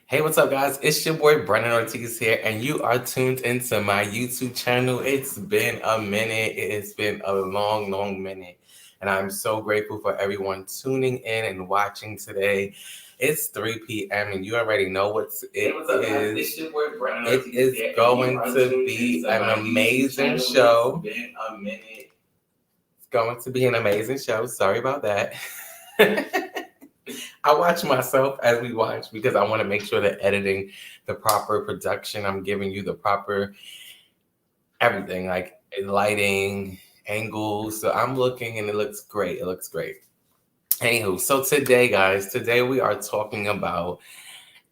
Hey, what's up, guys? It's your boy Brenden Ortiz here, and you are tuned into my YouTube channel. It's been a minute. It has been a long, long minute, and I'm so grateful for everyone tuning in and watching today. It's 3 p.m., and you already know Hey, what's up, guys? It's your boy Brenden It Ortiz is here, and going you are to tuned be into an my YouTube amazing channel. show. It's been a minute. It's going to be an amazing show. Sorry about that. I watch myself as we watch because I want to make sure that editing, the proper production, I'm giving you the proper everything, like lighting, angles. So I'm looking and it looks great. It looks great. Anywho, so today, guys, today we are talking about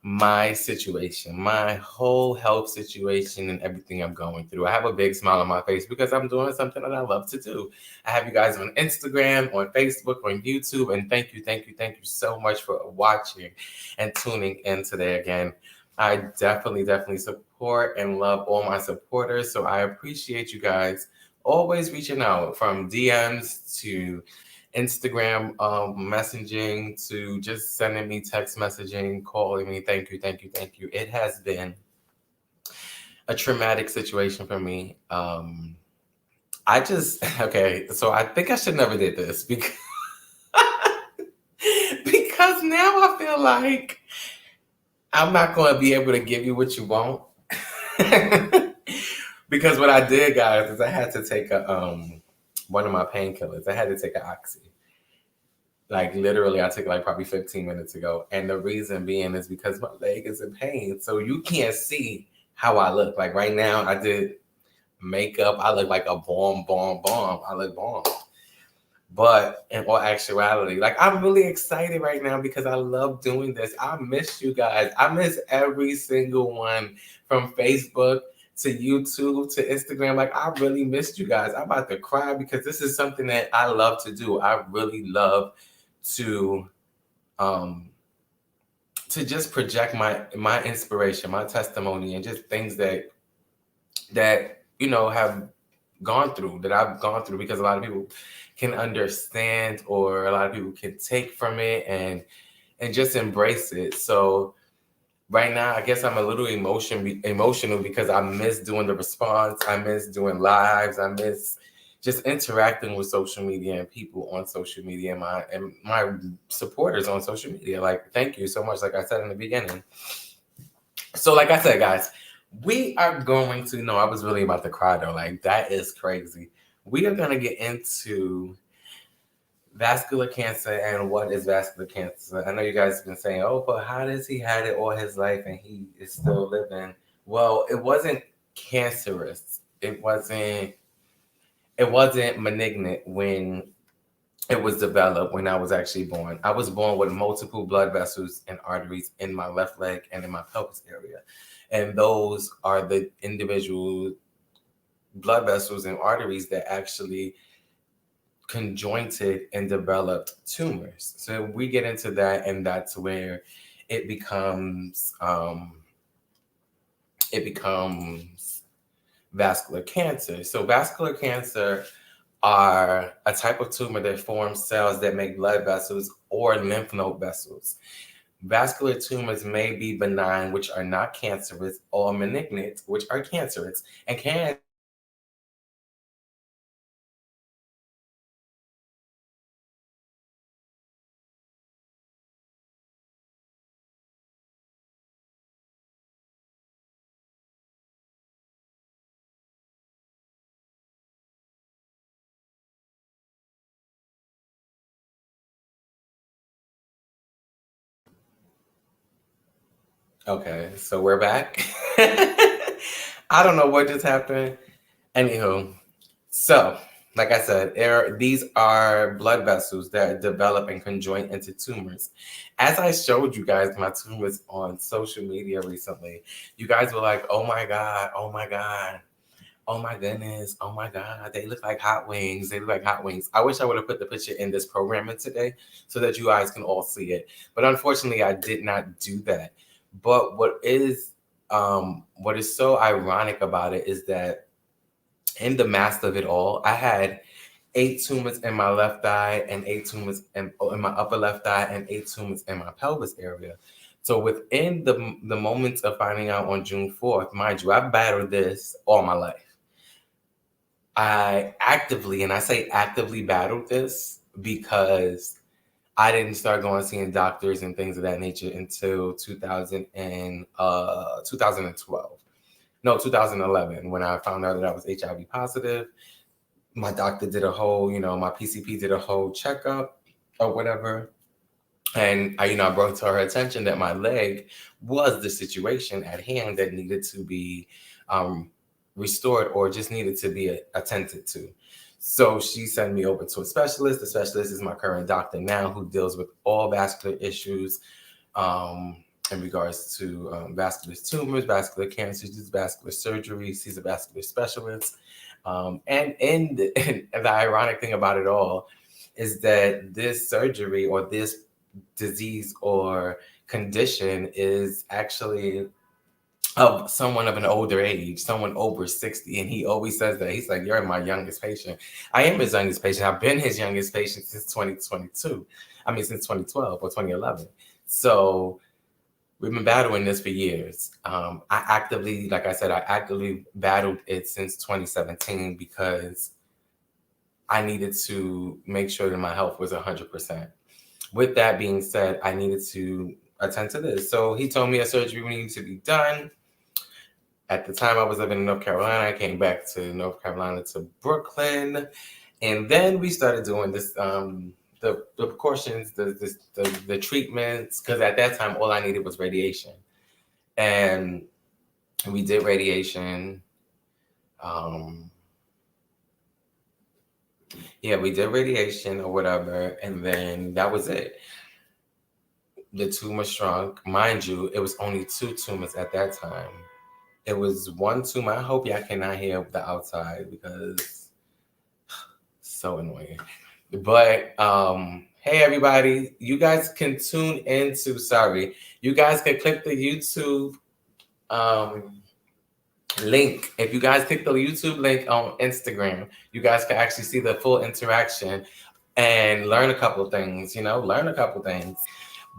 my situation, my whole health situation, and everything I'm going through. I have a big smile on my face because I'm doing something that I love to do. I have you guys on Instagram, on Facebook, on YouTube, and thank you so much for watching and tuning in today again. I definitely support and love all my supporters, so I appreciate you guys always reaching out from DMs to Instagram messaging to just sending me text messaging, calling me. Thank you. It has been a traumatic situation for me. I just okay, so I think I should never did this because because now I feel like I'm not going to be able to give you what you want. Because what I did, guys, is I had to take a one of my painkillers. I had to take an oxy. Like literally, I took it like probably 15 minutes ago. And the reason being is because my leg is in pain. So you can't see how I look. Like right now, I did makeup. I look like a bomb. I look bomb. But in all actuality, like I'm really excited right now because I love doing this. I miss you guys. I miss every single one from Facebook to YouTube to Instagram. Like I really missed you guys. I'm about to cry because this is something that I love to do. I really love to um just project my inspiration, my testimony, and just things that have gone through that I've gone through because a lot of people can understand or a lot of people can take from it and just embrace it. So right now, I guess I'm a little emotional because I miss doing the response. I miss doing lives. I miss just interacting with social media and people on social media and my supporters on social media. Like, thank you so much. Like I said in the beginning. So, like I said, guys, we are going to. No, I was really about to cry though. Like that is crazy. We are gonna get into vascular cancer and what is vascular cancer. I know you guys have been saying, oh, but how does he had it all his life and he is still living? Well, it wasn't cancerous. It wasn't malignant when it was developed when I was actually born. I was born with multiple blood vessels and arteries in my left leg and in my pelvis area. And those are the individual blood vessels and arteries that actually conjointed and developed tumors. So we get into that, and that's where it becomes vascular cancer. So vascular cancer are a type of tumor that forms cells that make blood vessels or lymph node vessels. Vascular tumors may be benign, which are not cancerous, or malignant, which are cancerous, and can Okay, so we're back. I don't know what just happened. Anywho, so like I said, these are blood vessels that develop and conjoin into tumors. As I showed you guys my tumors on social media recently, you guys were like, "Oh my god, oh my god, oh my goodness, oh my god, they look like hot wings. They look like hot wings." I wish I would have put the picture in this programming today so that you guys can all see it. But unfortunately, I did not do that. But what is so ironic about it is that in the mass of it all, I had 8 tumors in my left thigh and 8 tumors in my upper left thigh and 8 tumors in my pelvis area. So within the moments of finding out on June 4th, mind you, I've battled this all my life. I actively, and I say actively battled this because I didn't start going seeing doctors and things of that nature until 2012. No, 2011, when I found out that I was HIV positive. My doctor did a whole, my PCP did a whole checkup or whatever. And I brought to her attention that my leg was the situation at hand that needed to be restored or just needed to be attended to. So she sent me over to a specialist. The specialist is my current doctor now, who deals with all vascular issues in regards to vascular tumors, vascular cancers, vascular surgeries. He's a vascular specialist. And the ironic thing about it all is that this surgery or this disease or condition is actually of someone of an older age, someone over 60. And he always says that. He's like, you're my youngest patient. I am his youngest patient. I've been his youngest patient since 2022. Since 2012 or 2011. So we've been battling this for years. I actively battled it since 2017 because I needed to make sure that my health was 100%. With that being said, I needed to attend to this. So he told me a surgery needed to be done. At the time, I was living in North Carolina. I came back to North Carolina to Brooklyn. And then we started doing this, the precautions, the treatments, because at that time, all I needed was radiation. And we did radiation. We did radiation or whatever. And then that was it. The tumor shrunk. Mind you, it was only 2 tumors at that time. It was 1 tumor. I hope y'all cannot hear the outside because so annoying. But hey everybody, you guys can tune into you guys can click the YouTube link. If you guys click the YouTube link on Instagram, you guys can actually see the full interaction and learn a couple things,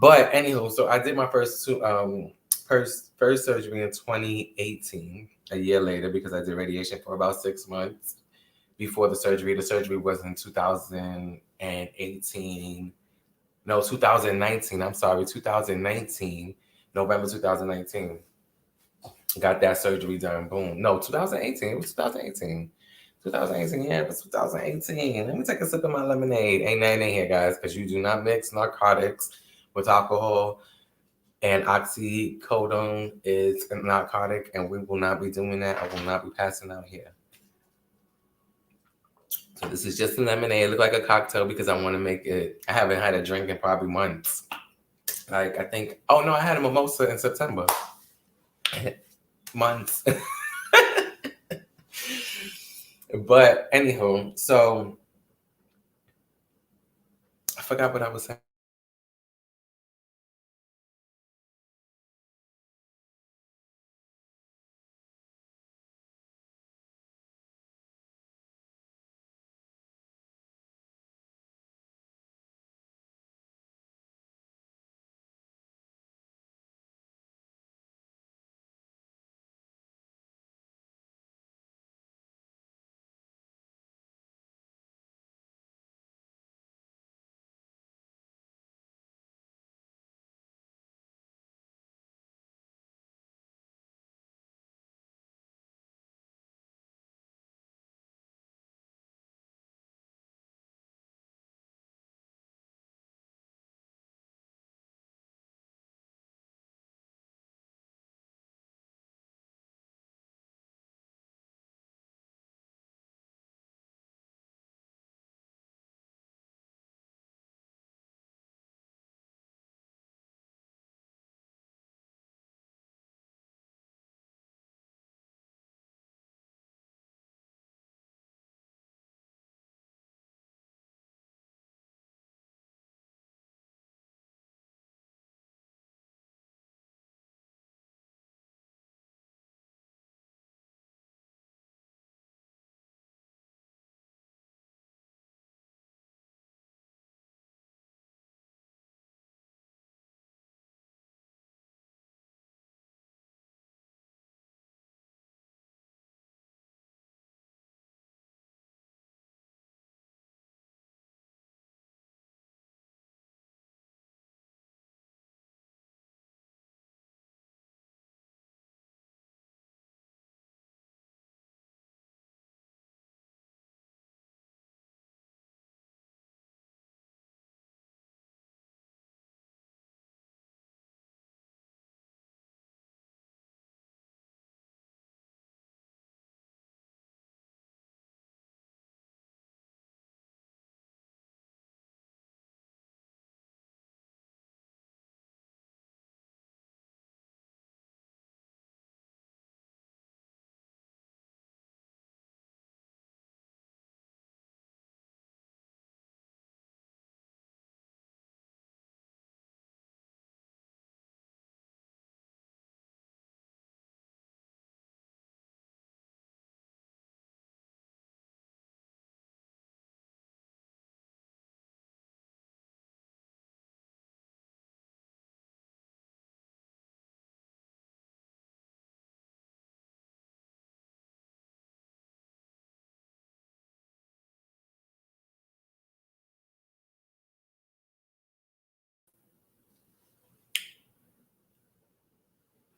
But anywho, so I did my first surgery in 2018, a year later, because I did radiation for about 6 months before the surgery. The surgery was in 2018. No, 2019. I'm sorry, 2019, November 2019. Got that surgery done. Boom. No, 2018. It was 2018. 2018, yeah, it was 2018. Let me take a sip of my lemonade. Ain't nothing in here, guys, because you do not mix narcotics with alcohol, and oxycodone is a narcotic, and we will not be doing that. I will not be passing out here. So this is just a lemonade. It look like a cocktail because I want to make it. I haven't had a drink in probably months. I had a mimosa in September. Months. But anywho, so I forgot what I was saying.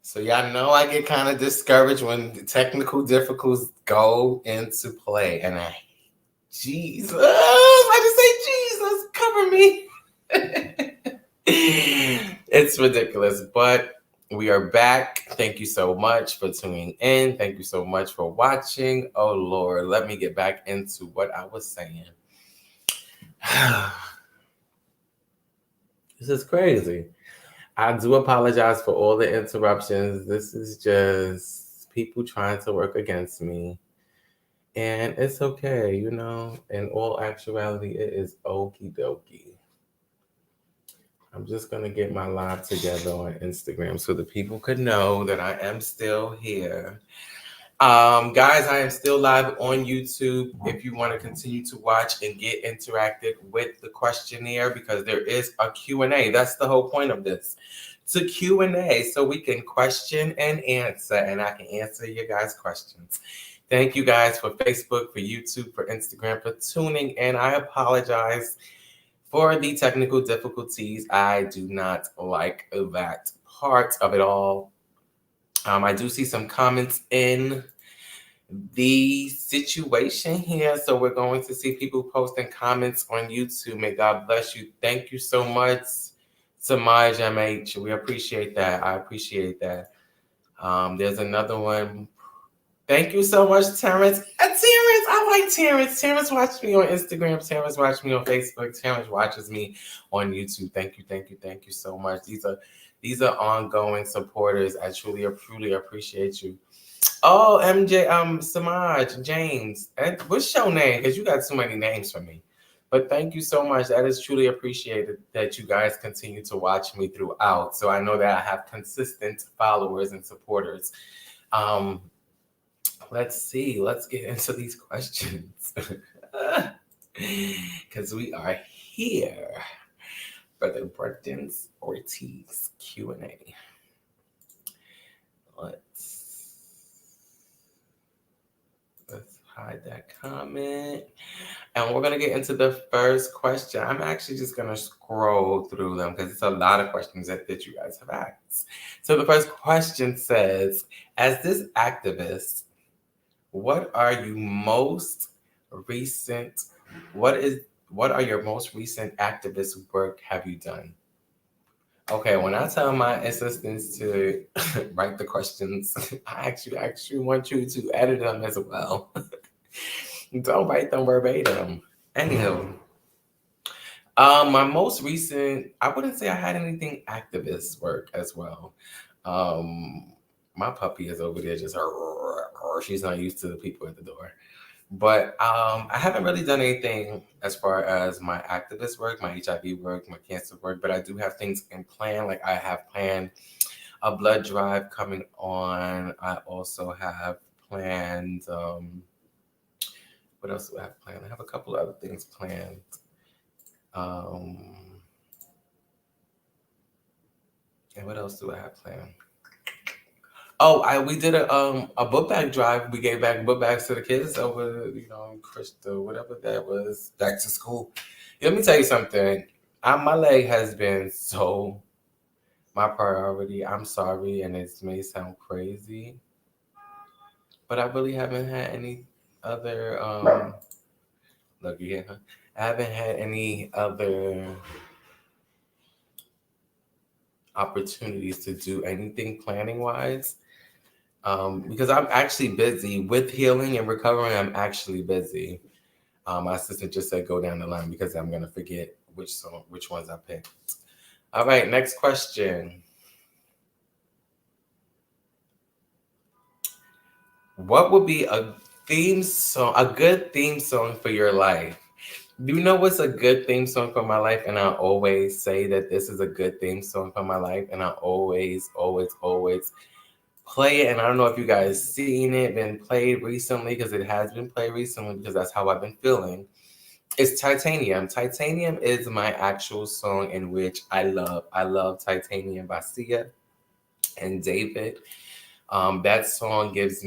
So y'all know I get kind of discouraged when the technical difficulties go into play. And Jesus, I just say Jesus, cover me. It's ridiculous, but we are back. Thank you so much for tuning in. Thank you so much for watching. Oh Lord, let me get back into what I was saying. This is crazy. I do apologize for all the interruptions. This is just people trying to work against me. And it's okay, you know. In all actuality, it is okie dokie. I'm just going to get my live together on Instagram so the people could know that I am still here. Guys, I am still live on YouTube if you want to continue to watch and get interacted with the questionnaire, because there is a Q&A. That's the whole point of this. It's a Q&A so we can question and answer, and I can answer your guys' questions. Thank you guys for Facebook, for YouTube, for Instagram, for tuning in. I apologize for the technical difficulties. I do not like that part of it all. I do see some comments in the situation here. So we're going to see people posting comments on YouTube. May God bless you. Thank you so much, Samaj MH. We appreciate that. I appreciate that. There's another one. Thank you so much, Terrence. Terrence, I like Terrence. Terrence watches me on Instagram. Terrence watches me on Facebook. Terrence watches me on YouTube. Thank you so much. These are ongoing supporters. I truly appreciate you. Oh, MJ, Samaj, James. And what's your name? Because you got so many names for me. But thank you so much. That is truly appreciated that you guys continue to watch me throughout. So I know that I have consistent followers and supporters. Let's see. Let's get into these questions. Because we are here for the Brenden Ortiz Q&A. Let's hide that comment. And we're going to get into the first question. I'm actually just going to scroll through them because it's a lot of questions that you guys have asked. So the first question says, as this activist, what are your most recent activist work have you done? Okay, when I tell my assistants to write the questions, I actually want you to edit them as well. Don't write them verbatim. Anywho, my most recent, I wouldn't say I had anything activist work as well. My puppy is over there just she's not used to the people at the door. But I haven't really done anything as far as my activist work, my HIV work, my cancer work, but I do have things in plan. Like I have planned a blood drive coming on. I also have planned, what else do I have planned? I have a couple of other things planned. And what else do I have planned? Oh, we did a book bag drive. We gave back book bags to the kids over, Crystal, whatever that was, back to school. Let me tell you something. My leg has been so my priority. I'm sorry, and it may sound crazy, but I really haven't had any other. Look here, huh? I haven't had any other opportunities to do anything planning wise. Because I'm actually busy with healing and recovering. I'm actually busy. My assistant just said go down the line because I'm gonna forget which ones I picked. All right, next question. What would be a good theme song for your life? Do you know what's a good theme song for my life? And I always say that this is a good theme song for my life, and I always play it. And I don't know if you guys seen it, been played recently, because it has been played recently, because that's how I've been feeling. It's Titanium. Titanium is my actual song in which I love Titanium by Sia and David. That song makes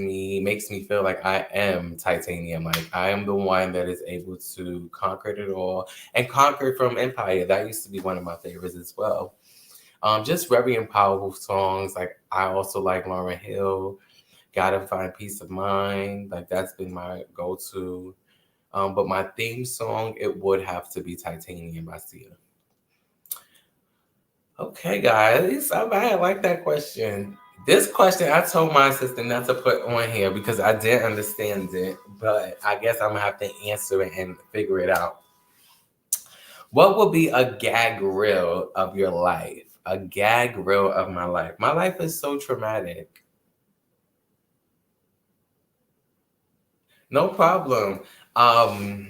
me feel like I am Titanium. Like I am the one that is able to conquer it all and conquer from Empire. That used to be one of my favorites as well. Just very powerful songs. Like I also like Lauryn Hill. Gotta Find Peace of Mind. Like that's been my go-to. But my theme song, it would have to be Titanium by Sia. Okay, guys. I like that question. This question, I told my assistant not to put on here because I didn't understand it, but I guess I'm gonna have to answer it and figure it out. What would be a gag reel of your life? A gag reel of my life. My life is so traumatic. No problem. Um,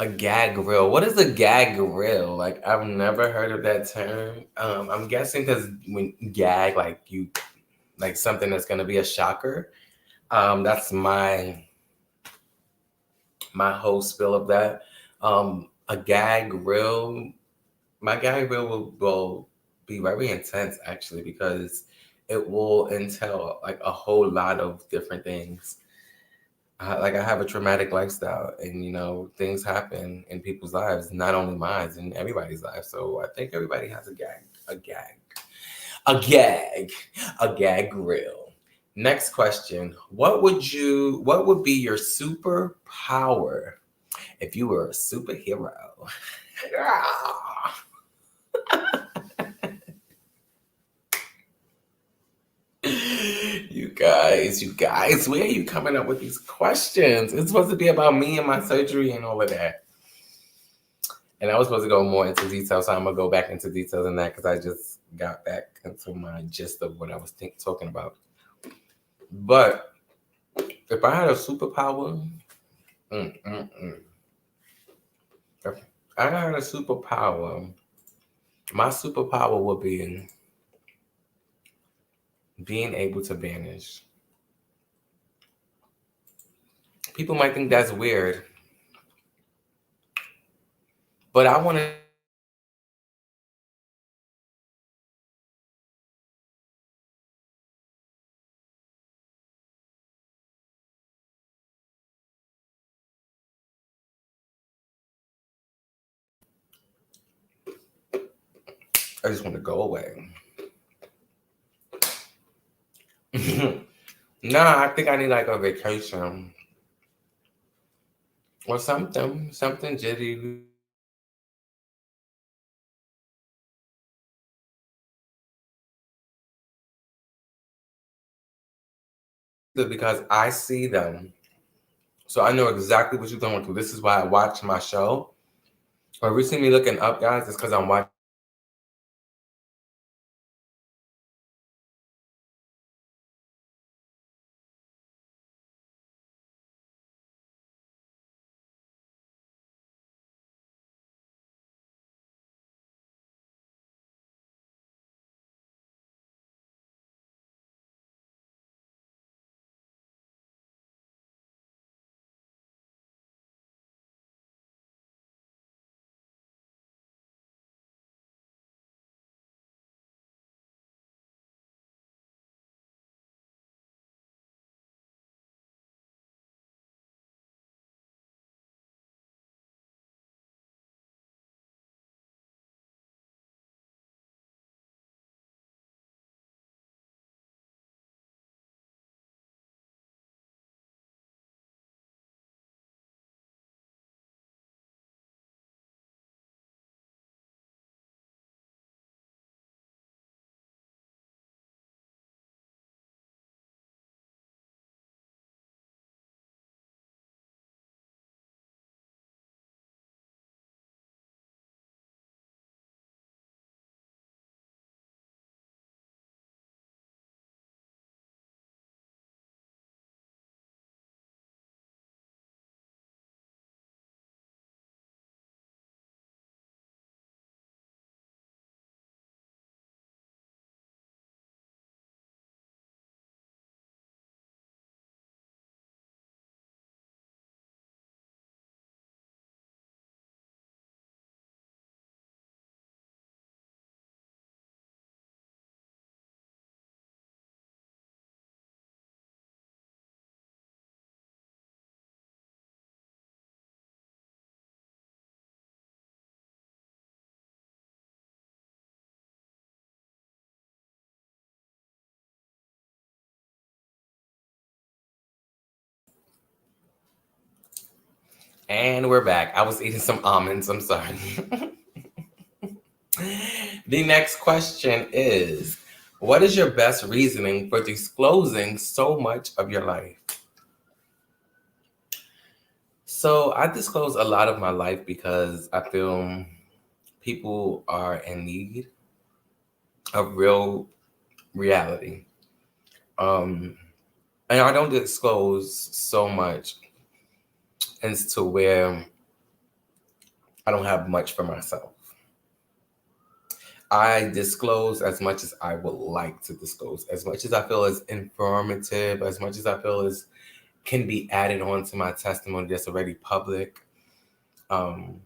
a gag reel. What is a gag reel? Like I've never heard of that term. I'm guessing because when gag, like you, like something that's gonna be a shocker. That's my whole spill of that. A gag reel. My gag reel will be very intense actually because it will entail like a whole lot of different things. Like I have a traumatic lifestyle, and things happen in people's lives, not only mine, in everybody's life. So I think everybody has a gag, a gag reel. Next question: What would be your superpower if you were a superhero? You guys, where are you coming up with these questions? It's supposed to be about me and my surgery and all of that. And I was supposed to go more into detail, so I'm gonna go back into details in that because I just got back into my gist of what I was talking about. But if I had a superpower, if I had a superpower, my superpower would be being able to vanish. People might think that's weird, but I want I just want to go away. Nah, I think I need like a vacation or something jitty. Because I see them, so I know exactly what you're going through. This is why I watch my show. Or if you see me looking up, guys, it's because I'm watching. And we're back. I was eating some almonds. I'm sorry. The next question is, what is your best reasoning for disclosing so much of your life? So I disclose a lot of my life because I feel people are in need of real reality. Um, and I don't disclose so much as to where I don't have much for myself. I disclose as much as I would like to disclose, as much as I feel is informative, as much as I feel is can be added on to my testimony that's already public. Um,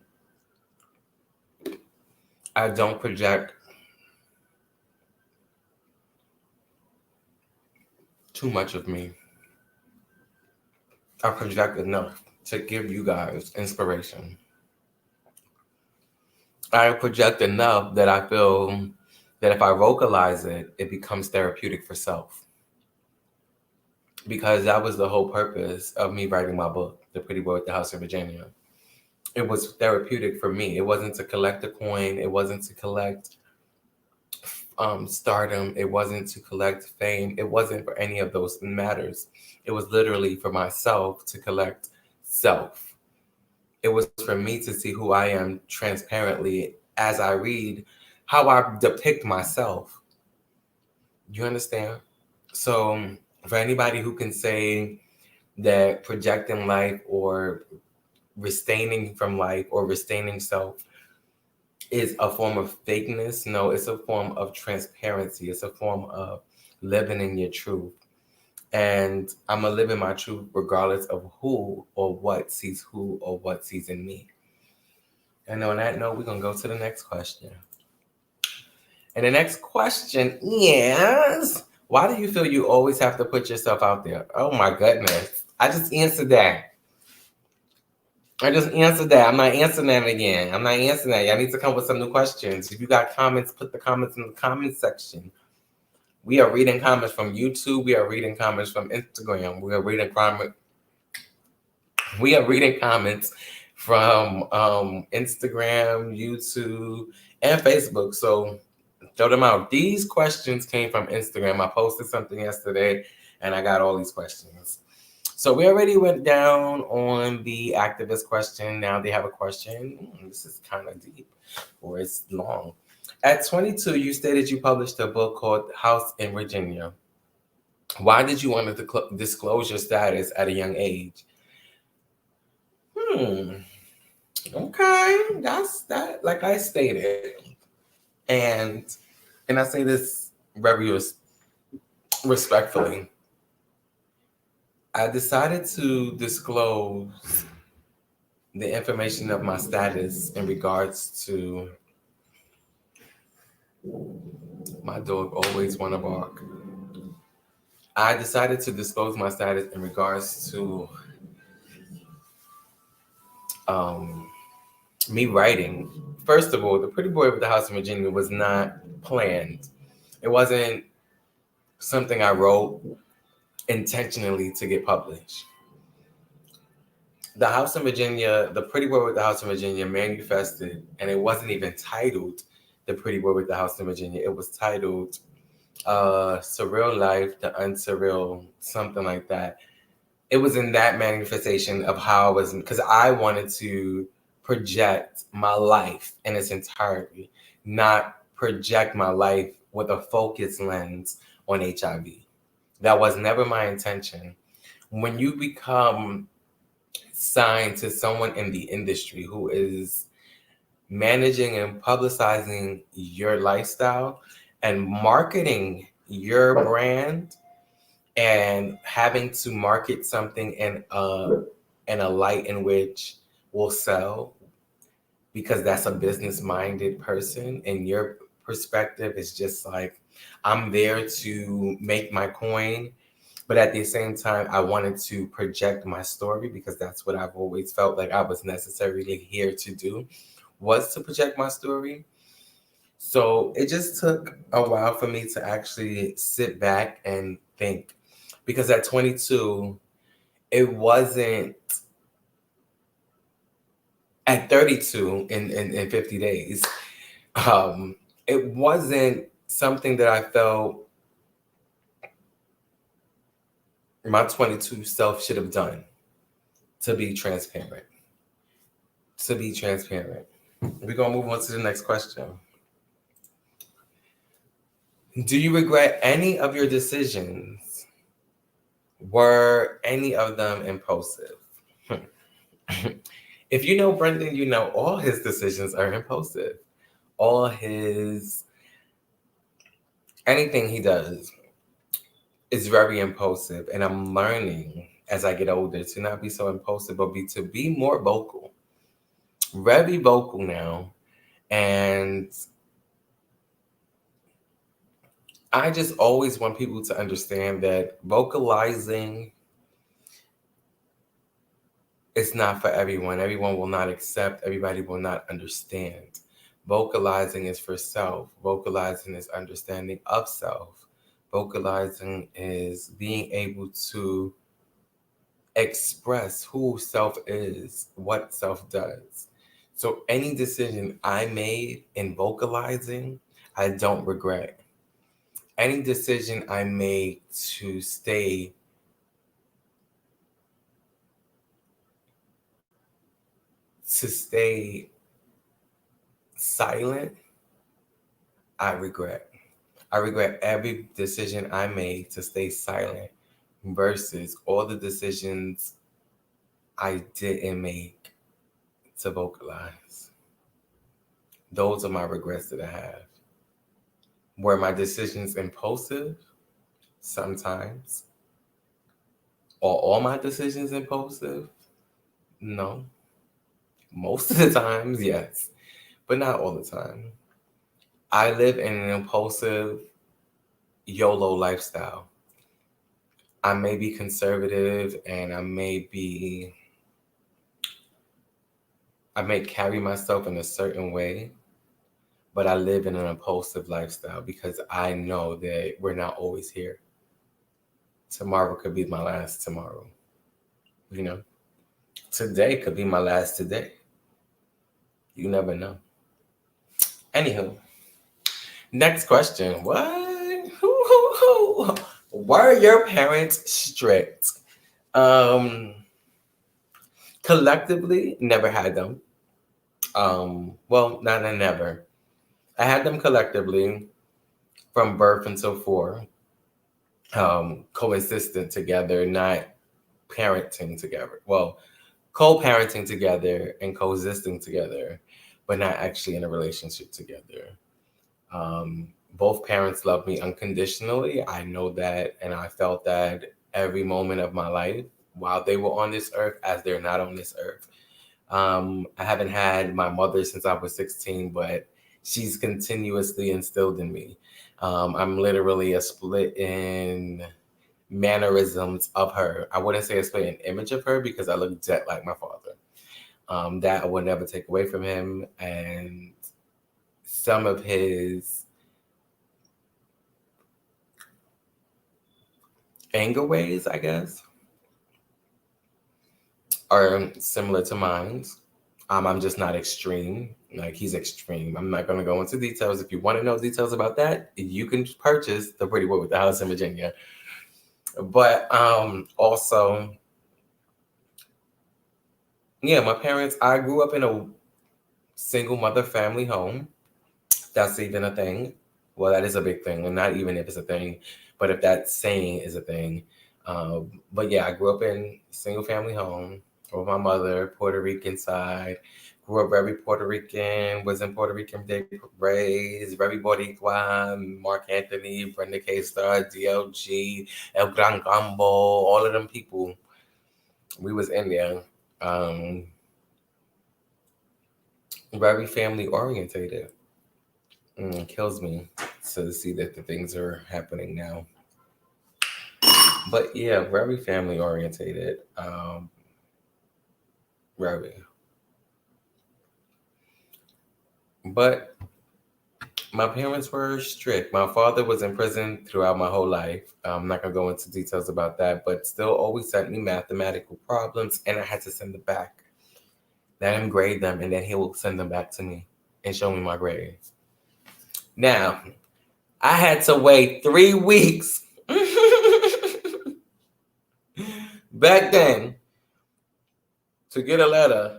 I don't project too much of me. I project enough to give you guys inspiration. I project enough that I feel that if I vocalize it, it becomes therapeutic for self. Because that was the whole purpose of me writing my book, The Pretty Boy with the House in Virginia. It was therapeutic for me. It wasn't to collect a coin. It wasn't to collect stardom. It wasn't to collect fame. It wasn't for any of those matters. It was literally for myself to collect self. It was for me to see who I am transparently as I read how I depict myself. You understand? So, for anybody who can say that projecting life or restraining from life or restraining self is a form of fakeness, no, it's a form of transparency. It's a form of living in your truth. And I'm going to live in my truth regardless of who or what sees who or what sees in me. And on that note, we're going to go to the next question. And the next question is, why do you feel you always have to put yourself out there? Oh my goodness. I just answered that. I'm not answering that again. I'm not answering that. Y'all need to come with some new questions. If you got comments, put the comments in the comment section. We are reading comments from YouTube. We are reading comments from Instagram. We are reading comments from Instagram, YouTube, and Facebook. So throw them out. These questions came from Instagram. I posted something yesterday, and I got all these questions. So we already went down on the activist question. Now they have a question. This is kind of deep, or it's long. At 22, you stated you published a book called House in Virginia. Why did you want to disclose your status at a young age? Okay, that's that. Like I stated, and I say this very respectfully. I decided to disclose the information of my status in regards to my dog always want to bark. I decided to disclose my status in regards to me writing. First of all, The Pretty Boy with the House in Virginia was not planned. It wasn't something I wrote intentionally to get published. The House in Virginia, The Pretty Boy with the House in Virginia manifested, and it wasn't even titled The Pretty Boy with the House in Virginia. It was titled Surreal Life, The Unsurreal, something like that. It was in that manifestation of how I was, because I wanted to project my life in its entirety, not project my life with a focus lens on HIV. That was never my intention. When you become signed to someone in the industry who is managing and publicizing your lifestyle and marketing your brand and having to market something in a light in which will sell, because that's a business-minded person, and your perspective is just like, I'm there to make my coin, but at the same time, I wanted to project my story because that's what I've always felt like I was necessarily here to do, was to project my story. So it just took a while for me to actually sit back and think, because at 22, it wasn't at 32 in 50 days. It wasn't something that I felt my 22 self should have done, to be transparent. To be transparent. We're going to move on to the next question. Do you regret any of your decisions? Were any of them impulsive? If you know Brenden, you know all his decisions are impulsive. All his, anything he does is very impulsive. And I'm learning as I get older to not be so impulsive, but to be more vocal. Very vocal now. And I just always want people to understand that vocalizing is not for everyone. Everyone will not accept. Everybody will not understand. Vocalizing is for self. Vocalizing is understanding of self. Vocalizing is being able to express who self is, what self does. So any decision I made in vocalizing, I don't regret. Any decision I made to stay silent, I regret. I regret every decision I made to stay silent versus all the decisions I didn't make to vocalize. Those are my regrets that I have. Were my decisions impulsive? Sometimes. Are all my decisions impulsive? No. Most of the times, yes, but not all the time. I live in an impulsive YOLO lifestyle. I may be conservative and I may carry myself in a certain way, but I live in an impulsive lifestyle because I know that we're not always here. Tomorrow could be my last tomorrow. You know, today could be my last today. You never know. Anywho, next question. What? Were your parents strict? Collectively, never had them. Well, not never. I had them collectively from birth until 4. Coexistent together, not parenting together. Well, co-parenting together and coexisting together, but not actually in a relationship together. Both parents loved me unconditionally. I know that, and I felt that every moment of my life while they were on this earth as they're not on this earth. I haven't had my mother since I was 16, but she's continuously instilled in me. I'm literally a split in mannerisms of her. I wouldn't say a split in image of her because I look jet like my father. That I would never take away from him. And some of his anger ways, I guess, are similar to mine. I'm just not extreme. Like, he's extreme. I'm not going to go into details. If you want to know details about that, you can purchase The Pretty Boy with the House in Virginia. But also, yeah, my parents, I grew up in a single mother family home. That's even a thing. Well, that is a big thing. And not even if it's a thing, but if that saying is a thing. But yeah, I grew up in a single family home with my mother, Puerto Rican side. Grew up very Puerto Rican, was in Puerto Rican Day Parades, very Boricua, Mark Anthony, Brenda K-Star, DLG, El Gran Gambo, all of them people. We was in there. Very family orientated. It kills me to see that the things are happening now. But yeah, very family orientated. Very. But my parents were strict. My father was in prison throughout my whole life. I'm not going to go into details about that, but still always sent me mathematical problems, and I had to send it back. let him grade them, and then he will send them back to me and show me my grades. Now, I had to wait 3 weeks back then to get a letter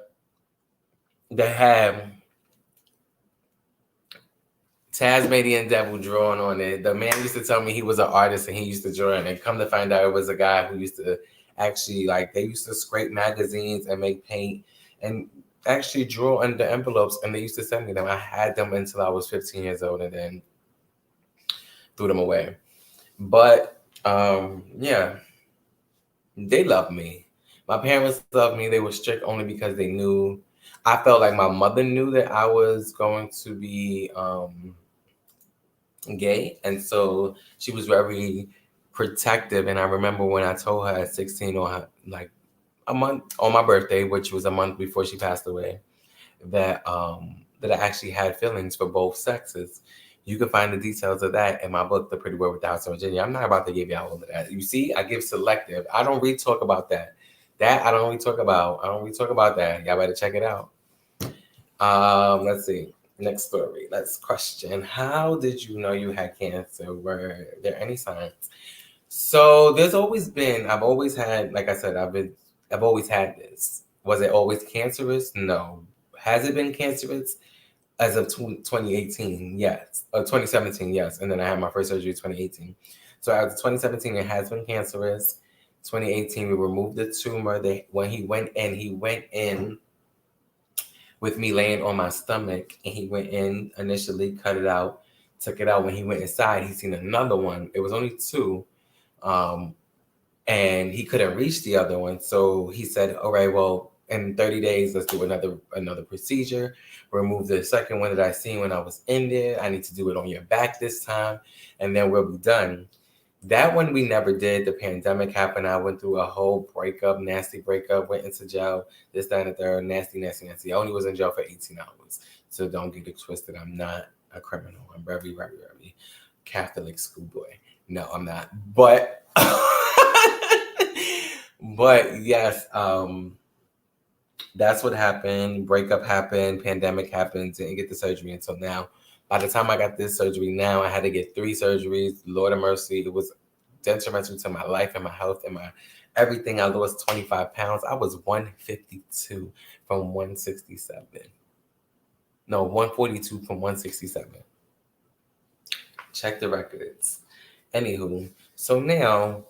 that had Tasmanian Devil drawn on it. The man used to tell me he was an artist and he used to draw it. And come to find out, it was a guy who used to actually, like, they used to scrape magazines and make paint and actually draw under envelopes. And they used to send me them. I had them until I was 15 years old and then threw them away. But, yeah, they loved me. My parents loved me. They were strict only because they knew. I felt like my mother knew that I was going to be gay, and so she was very protective. And I remember when I told her at 16, or like a month on my birthday, which was a month before she passed away, that that I actually had feelings for both sexes. You can find the details of that in my book, The Pretty Word with the House of Virginia. I'm not about to give y'all all of that. You see, I give selective. I don't really talk about that. That I don't really talk about. I don't really talk about that. Y'all better check it out. Let's see. Next story. Let's question. How did you know you had cancer? Were there any signs? So there's always been. I've always had. Like I said, I've always had this. Was it always cancerous? No. Has it been cancerous? As of 2018, yes. 2017, yes. And then I had my first surgery in 2018. So as of 2017, it has been cancerous. 2018, we removed the tumor. When he went in with me laying on my stomach, and he went in initially, cut it out, took it out. When he went inside, he seen another one. It was only 2, and he couldn't reach the other one. So he said, all right, well, in 30 days, let's do another procedure. Remove the second one that I seen when I was in there. I need to do it on your back this time, and then we'll be done. That one we never did. The pandemic happened. I went through a whole breakup, nasty breakup, went into jail, this, that, and the third, nasty. I only was in jail for 18 hours. So don't get it twisted. I'm not a criminal. I'm very, very, very Catholic schoolboy. No, I'm not. But, but yes, that's what happened. Breakup happened. Pandemic happened. Didn't get the surgery until now. By the time I got this surgery now, I had to get 3 surgeries. Lord of mercy, it was detrimental to my life and my health and my everything. I lost 25 pounds. I was 152 from 167. No, 142 from 167. Check the records. Anywho, so now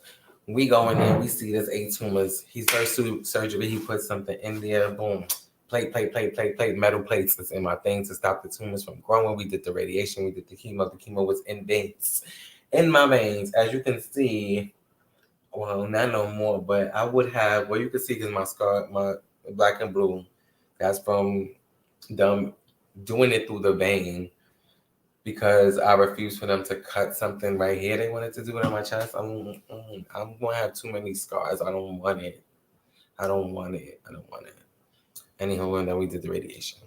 we go in there, we see this 8 tumors. His first surgery, he put something in there, boom. Plate, metal plates that's in my thing to stop the tumors from growing. We did the radiation, we did the chemo. The chemo was in veins, in my veins. As you can see, well, not no more, but I would have, well, you can see because my scar, my black and blue, that's from them doing it through the vein because I refused for them to cut something right here. They wanted to do it on my chest. I'm going to have too many scars. I don't want it. Anyhow, and then we did the radiation.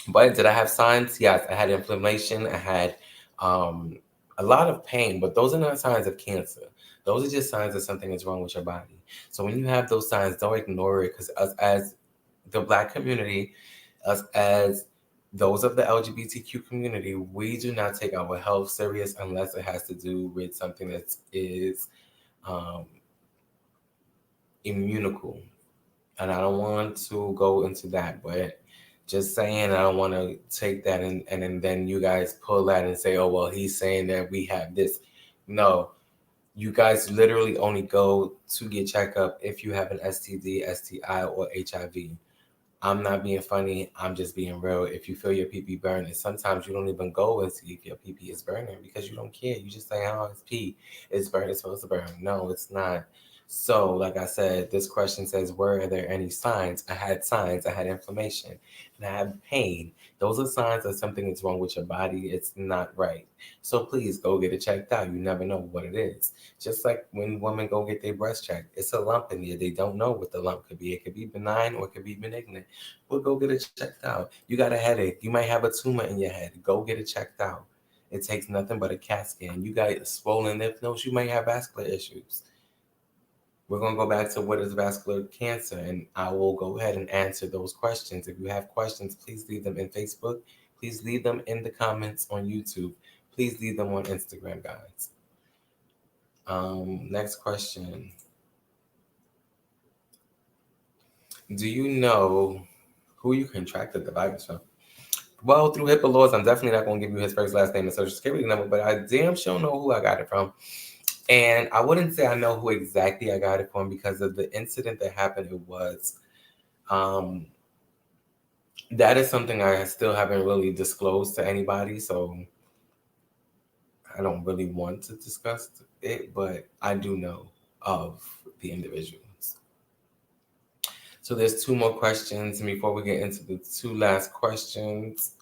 But did I have signs? Yes, I had inflammation. I had a lot of pain, but those are not signs of cancer. Those are just signs that something is wrong with your body. So when you have those signs, don't ignore it, because us as the Black community, us as those of the LGBTQ community, we do not take our health serious unless it has to do with something that is immunicable. And I don't want to go into that, but just saying, I don't want to take that and then you guys pull that and say, oh, well, he's saying that we have this. No, you guys literally only go to get checked up if you have an STD, STI, or HIV. I'm not being funny. I'm just being real. If you feel your pee burning, sometimes you don't even go and see if your pee is burning because you don't care. You just say, oh, it's pee. It's burning. It's supposed to burn. No, it's not. So, like I said, this question says, were there any signs? I had signs. I had inflammation and I had pain. Those are signs that something is wrong with your body. It's not right. So please go get it checked out. You never know what it is. Just like when women go get their breast checked, it's a lump in there. They don't know what the lump could be. It could be benign or it could be malignant. Well, go get it checked out. You got a headache. You might have a tumor in your head. Go get it checked out. It takes nothing but a CAT scan. You got swollen lymph nodes. You might have vascular issues. We're going to go back to what is vascular cancer, and I will go ahead and answer those questions. If you have questions, please leave them in Facebook. Please leave them in the comments on YouTube. Please leave them on Instagram, guys. Next question. Do you know who you contracted the virus from? Well, through HIPAA laws, I'm definitely not going to give you his first, last name, and social security number, but I damn sure know who I got it from. And I wouldn't say I know who exactly I got it from because of the incident that happened. It was, that is something I still haven't really disclosed to anybody. So I don't really want to discuss it, but I do know of the individuals. So there's two more questions. And before we get into the two last questions,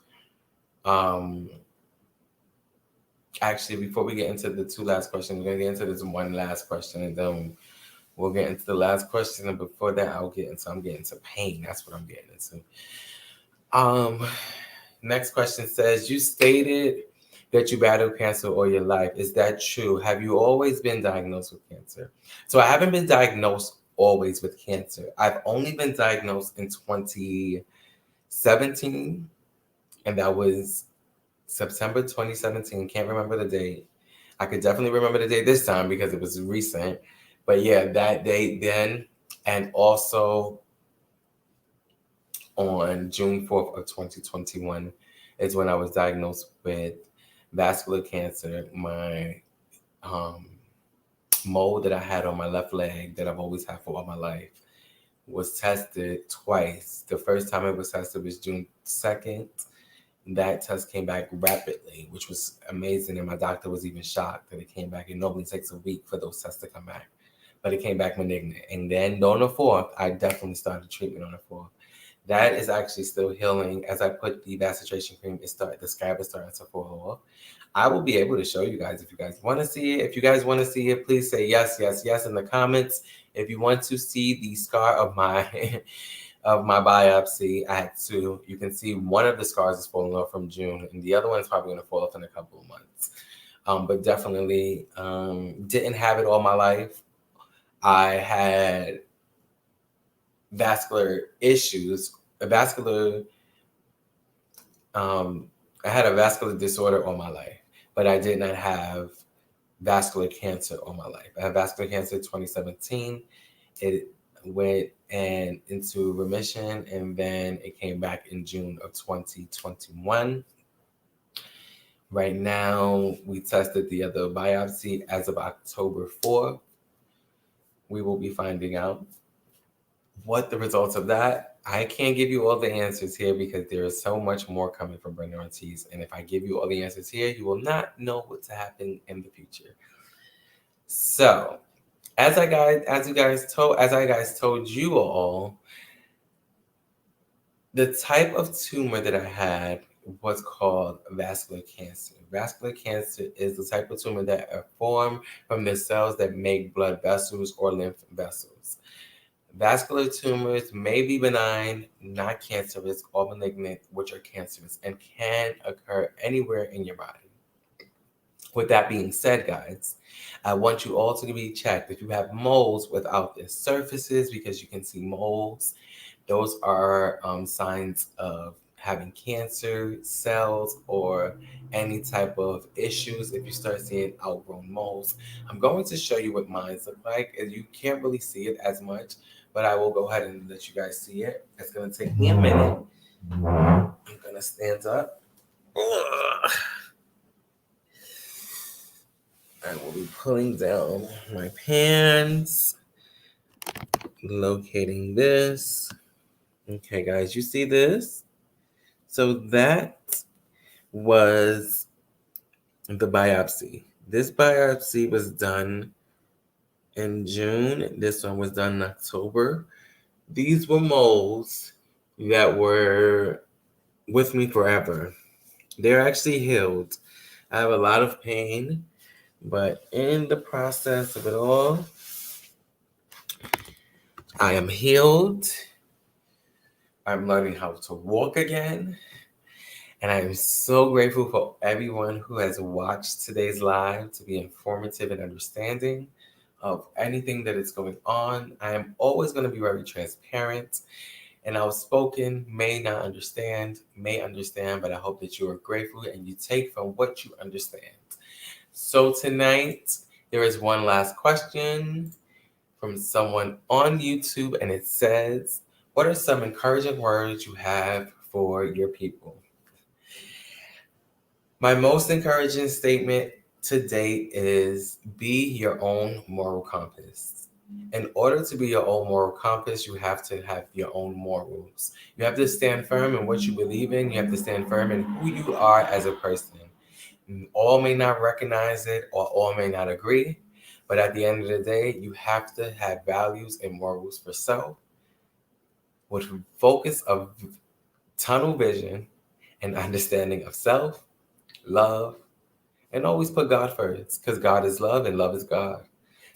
actually, before we get into the two last questions, we're going to get into this one last question, and then we'll get into the last question. And before that, I'm getting into pain. That's what I'm getting into. Next question says, you stated that you battled cancer all your life. Is that true? Have you always been diagnosed with cancer? So I haven't been diagnosed always with cancer. I've only been diagnosed in 2017, and that was September 2017. Can't remember the date. I could definitely remember the date this time because it was recent. But yeah, that date then, and also on June 4th of 2021 is when I was diagnosed with vascular cancer. My mole that I had on my left leg that I've always had for all my life was tested twice. The first time it was tested was June 2nd. That test came back rapidly, which was amazing. And my doctor was even shocked that it came back. It normally takes a week for those tests to come back. But it came back malignant. And then on the 4th, I definitely started treatment on the 4th. That is actually still healing. As I put the vasodilation cream, the scab is starting to fall off. I will be able to show you guys if you guys want to see it. If you guys want to see it, please say yes, yes, yes in the comments. If you want to see the scar of my of my biopsy, I had two. You can see one of the scars is falling off from June, and the other one is probably going to fall off in a couple of months. But definitely didn't have it all my life. I had vascular issues, I had a vascular disorder all my life, but I did not have vascular cancer all my life. I had vascular cancer in 2017. It went into remission, and then it came back in June of 2021. Right now, we tested the other biopsy as of October 4th. We will be finding out what the results of that. I can't give you all the answers here because there is so much more coming from Brenden Ortiz. And if I give you all the answers here, you will not know what's happening in the future. So, as I guys told you all, the type of tumor that I had was called vascular cancer. Vascular cancer is the type of tumor that are formed from the cells that make blood vessels or lymph vessels. Vascular tumors may be benign, not cancerous, or malignant, which are cancerous, and can occur anywhere in your body. With that being said, guys, I want you all to be checked. If you have moles without their surfaces, because you can see moles, those are signs of having cancer cells or any type of issues. If you start seeing outgrown moles, I'm going to show you what mine look like. And you can't really see it as much, but I will go ahead and let you guys see it. It's going to take me a minute. I'm going to stand up. I will be pulling down my pants, locating this. Okay, guys, you see this? So that was the biopsy. This biopsy was done in June. This one was done in October. These were moles that were with me forever. They're actually healed. I have a lot of pain, but in the process of it all, I am healed. I'm learning how to walk again. And I am so grateful for everyone who has watched today's live to be informative and understanding. of anything that is going on. I am always going to be very transparent and outspoken. May not understand, may understand, but I hope that you are grateful and you take from what you understand. So tonight, there is one last question from someone on YouTube, and it says, what are some encouraging words you have for your people? My most encouraging statement to date is be your own moral compass. In order to be your own moral compass, you have to have your own morals. You have to stand firm in what you believe in. You have to stand firm in who you are as a person. All may not recognize it or all may not agree, but at the end of the day, you have to have values and morals for self with focus of tunnel vision and understanding of self, love, and always put God first, because God is love and love is God.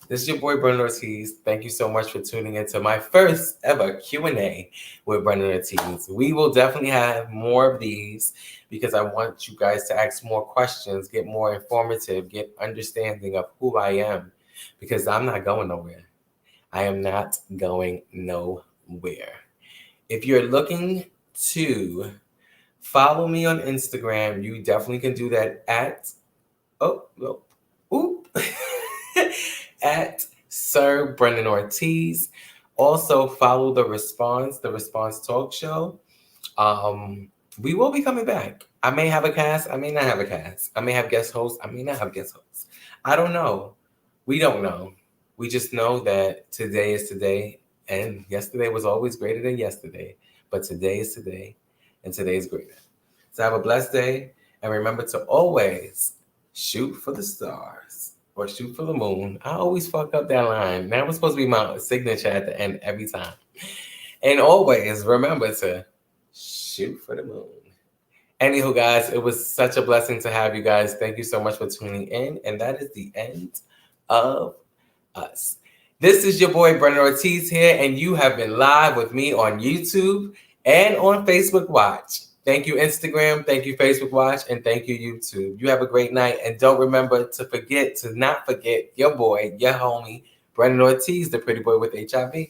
This is your boy, Brenden Ortiz. Thank you so much for tuning into my first ever Q&A with Brenden Ortiz. We will definitely have more of these because I want you guys to ask more questions, get more informative, get understanding of who I am, because I'm not going nowhere. I am not going nowhere. If you're looking to follow me on Instagram, you definitely can do that at at Sir Brenden Ortiz. Also follow the Response Talk Show. We will be coming back. I may have a cast, I may not have a cast. I may have guest hosts, I may not have guest hosts. I don't know. We don't know. We just know that today is today, and yesterday was always greater than yesterday. But today is today, and today is greater. So have a blessed day, and remember to always shoot for the stars or shoot for the moon. I always fuck up that line. That was supposed to be my signature at the end every time. And always remember to shoot for the moon. Anywho, guys, it was such a blessing to have you guys. Thank you so much for tuning in. And that is the end of us. This is your boy, Brenden Ortiz here, and you have been live with me on YouTube and on Facebook Watch. Thank you, Instagram. Thank you, Facebook Watch. And thank you, YouTube. You have a great night. And don't remember to not forget your boy, your homie, Brenden Ortiz, the pretty boy with HIV.